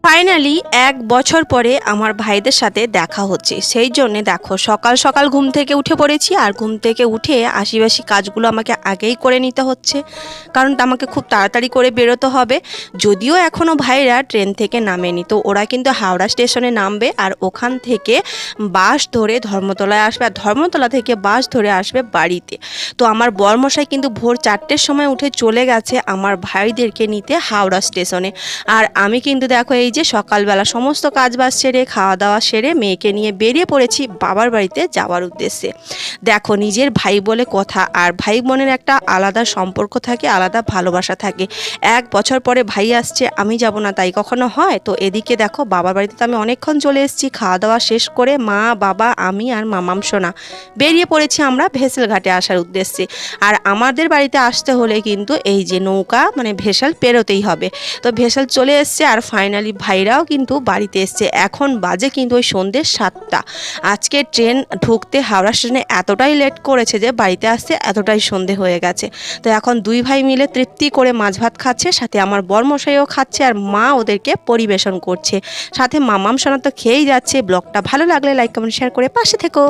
Finally ১ বছর পরে আমার ভাইদের সাথে দেখা হচ্ছে। সেই জন্যে দেখো সকাল সকাল ঘুম থেকে উঠে পড়েছি, আর ঘুম থেকে উঠে আশিবাসি কাজগুলো আমাকে আগেই করে নিতে হচ্ছে, কারণ আমাকে খুব তাড়াতাড়ি করে বেরোতে হবে। যদিও এখনও ভাইরা ট্রেন থেকে নামেনি, তো ওরা কিন্তু হাওড়া স্টেশনে নামবে আর ওখান থেকে বাস ধরে ধর্মতলায় আসবে, আর ধর্মতলা থেকে বাস ধরে আসবে বাড়িতে। তো আমার বরমশাই কিন্তু ভোর 4টের সময় উঠে চলে গেছে আমার ভাইদেরকে নিতে হাওড়া স্টেশনে। আর আমি কিন্তু দেখো এই যে সকালবেলা সমস্ত কাজবাজ সেরে খাওয়া দাওয়া সেরে মেয়েকে নিয়ে বেরিয়ে পড়েছি বাবার বাড়িতে যাওয়ার উদ্দেশ্যে। দেখো নিজের ভাই বলে কথা, আর ভাই বোনের একটা আলাদা সম্পর্ক থাকে, আলাদা ভালোবাসা থাকে। 1 বছর পরে ভাই আসছে, আমি যাব না তাই কখনো হয়? তো এদিকে দেখো বাবার বাড়িতে তো আমি অনেকক্ষণ চলে এসেছি, খাওয়া দাওয়া শেষ করে মা বাবা আমি আর মামাম সোনা বেরিয়ে পড়েছি আমরা ভেসেল ঘাটে আসার উদ্দেশ্যে। আর আমাদের বাড়িতে আসতে হলে কিন্তু এই যে নৌকা মানে ভেসেল পেরোতেই হবে। তো ভেসেল চলে এসছে, আর ফাইনালি ভাইরাও কিন্তু বাড়িতে এসছে। এখন বাজে কিন্তু ওই সন্ধ্যে 7টা। আজকে ট্রেন ঢুকতে হাওড়া স্টেশনে এতটাই লেট করেছে যে বাড়িতে আসতে এতটাই সন্ধে হয়ে গেছে। তো এখন দুই ভাই মিলে তৃপ্তি করে মাছ ভাত খাচ্ছে, সাথে আমার বরমশাইও খাচ্ছে, আর মা ওদেরকে পরিবেশন করছে, সাথে মামাম সোনা তো খেয়েই যাচ্ছে। ব্লগটা ভালো লাগলে লাইক কমেন্ট শেয়ার করে পাশে থেকো।